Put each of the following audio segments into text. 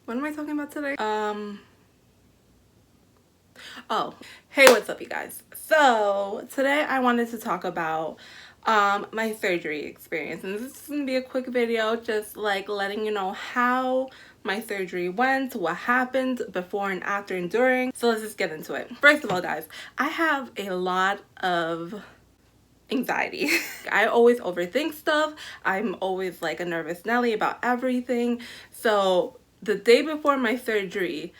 What am I talking about today? Oh, hey, what's up, you guys? So today I wanted to talk about my surgery experience, and this is gonna be a quick video, just like letting you know how my surgery went, what happened before and after and during. So let's just get into it. First of all, guys, I have a lot of anxiety. I always overthink stuff. I'm always like a nervous Nelly about everything. So the day before my surgery,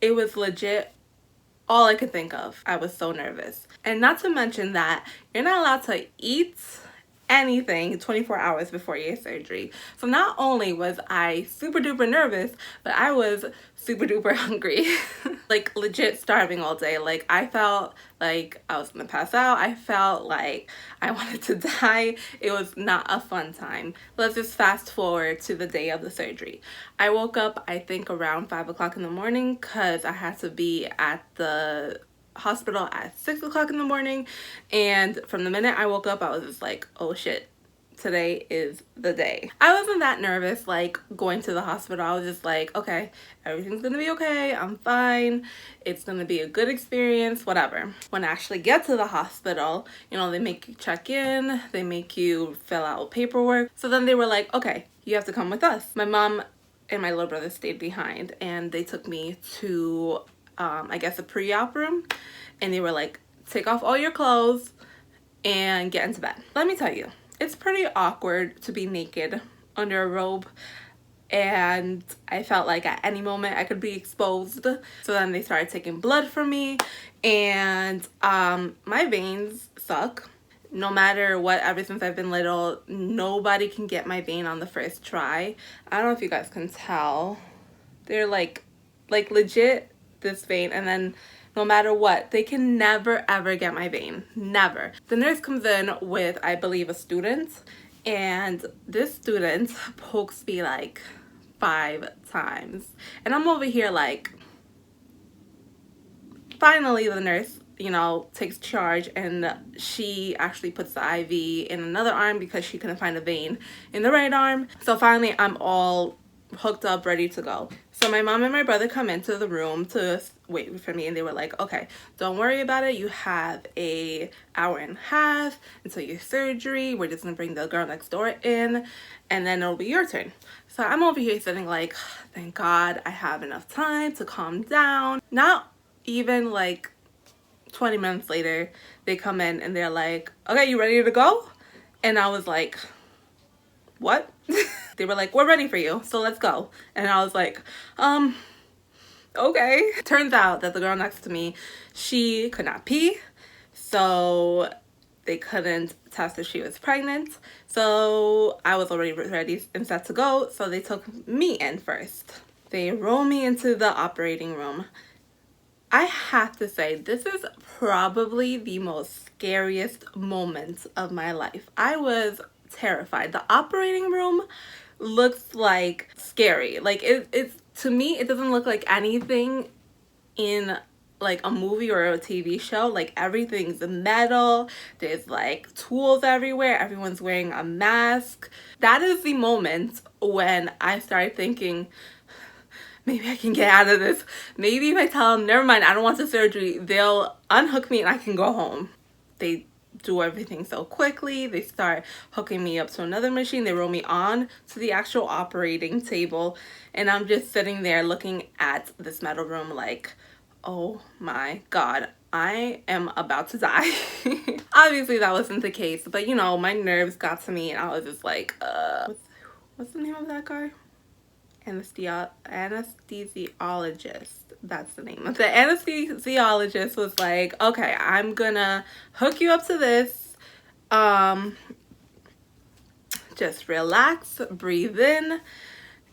it was legit all I could think of. I was so nervous. And not to mention that you're not allowed to eat anything 24 hours before your surgery. So not only was I super duper nervous, but I was super duper hungry. Like legit starving all day. Like I felt like I was gonna pass out. I felt like I wanted to die. It was not a fun time. Let's just fast forward to the day of the surgery. I woke up, I think around 5 o'clock in the morning, because I had to be at the hospital at 6 o'clock in the morning. And from the minute I woke up, I was just like, oh shit, today is the day. I wasn't that nervous like going to the hospital. I was just like, okay, everything's gonna be okay, I'm fine, it's gonna be a good experience, whatever. When I actually get to the hospital, you know, they make you check in, they make you fill out paperwork. So then they were like, okay, you have to come with us. My mom and my little brother stayed behind, and they took me to I guess a pre-op room, and they were like, take off all your clothes and get into bed. Let me tell you, it's pretty awkward to be naked under a robe, and I felt like at any moment I could be exposed. So then they started taking blood from me, and my veins suck. No matter what, ever since I've been little, nobody can get my vein on the first try. I don't know if you guys can tell. They're like legit this vein, and then no matter what, they can never ever get my vein. Never. The nurse comes in with, I believe, a student, and this student pokes me like 5 times, and I'm over here like, finally the nurse, you know, takes charge, and she actually puts the IV in another arm because she couldn't find a vein in the right arm. So finally I'm all hooked up, ready to go. So my mom and my brother come into the room to wait for me, and they were like, okay, don't worry about it, you have a hour and a half until your surgery. We're just gonna bring the girl next door in, and then it'll be your turn. So I'm over here sitting like, thank God I have enough time to calm down. Not even like 20 minutes later, they come in and they're like, okay, you ready to go? And I was like, what? They were like, we're ready for you, so let's go. And I was like, okay. Turns out that the girl next to me, she could not pee, so they couldn't test if she was pregnant. So I was already ready and set to go, so they took me in first. They roll me into the operating room. I have to say, this is probably the most scariest moment of my life. I was terrified. The operating room looks like scary. Like it's, to me, it doesn't look like anything in like a movie or a TV show. Like everything's metal, there's like tools everywhere, everyone's wearing a mask. That is the moment when I started thinking, maybe I can get out of this. Maybe if I tell them, never mind, I don't want the surgery, they'll unhook me and I can go home. They do everything so quickly. They start hooking me up to another machine. They roll me on to the actual operating table, and I'm just sitting there looking at this metal room like, oh my God, I am about to die. Obviously that wasn't the case, but you know, my nerves got to me, and I was just like, what's the name of that guy? Anesthesiologist. That's the name. The anesthesiologist was like, okay, I'm gonna hook you up to this. Just relax, breathe in.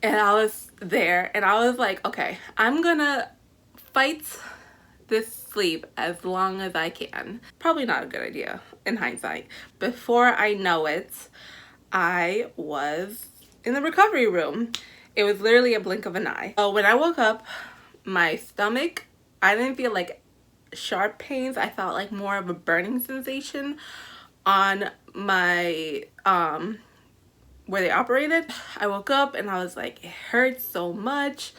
And I was there, and I was like, okay, I'm gonna fight this sleep as long as I can. Probably not a good idea in hindsight. Before I know it, I was in the recovery room. It was literally a blink of an eye. So when I woke up, my stomach, I didn't feel like sharp pains. I felt like more of a burning sensation on my where they operated. I woke up and I was like, it hurts so much.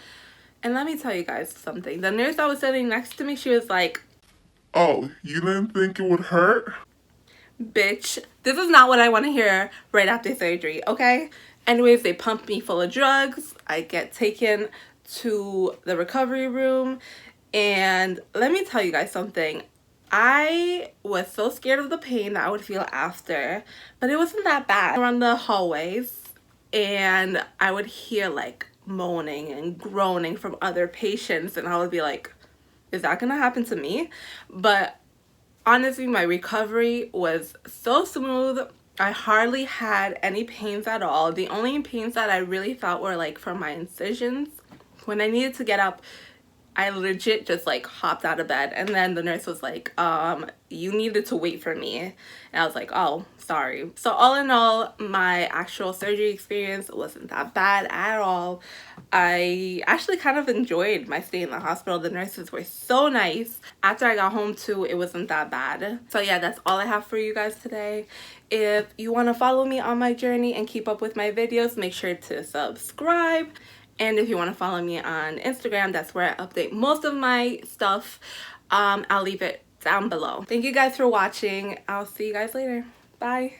And let me tell you guys something. The nurse that was sitting next to me, she was like, "Oh, you didn't think it would hurt?" bitch, this is not what I want to hear right after surgery, okay? Anyways, they pumped me full of drugs. I get taken to the recovery room. And let me tell you guys something. I was so scared of the pain that I would feel after, but it wasn't that bad. Around the hallways, and I would hear like moaning and groaning from other patients, and I would be like, is that gonna happen to me? But honestly, my recovery was so smooth. I hardly had any pains at all. The only pains that I really felt were like from my incisions. When I needed to get up, I legit just like hopped out of bed, and then the nurse was like, you needed to wait for me. And I was like, oh, sorry. So all in all, my actual surgery experience wasn't that bad at all. I actually kind of enjoyed my stay in the hospital. The nurses were so nice. After I got home too, it wasn't that bad. So yeah, that's all I have for you guys today. If you want to follow me on my journey and keep up with my videos, make sure to subscribe. And if you want to follow me on Instagram, that's where I update most of my stuff. I'll leave it down below. Thank you guys for watching. I'll see you guys later. Bye.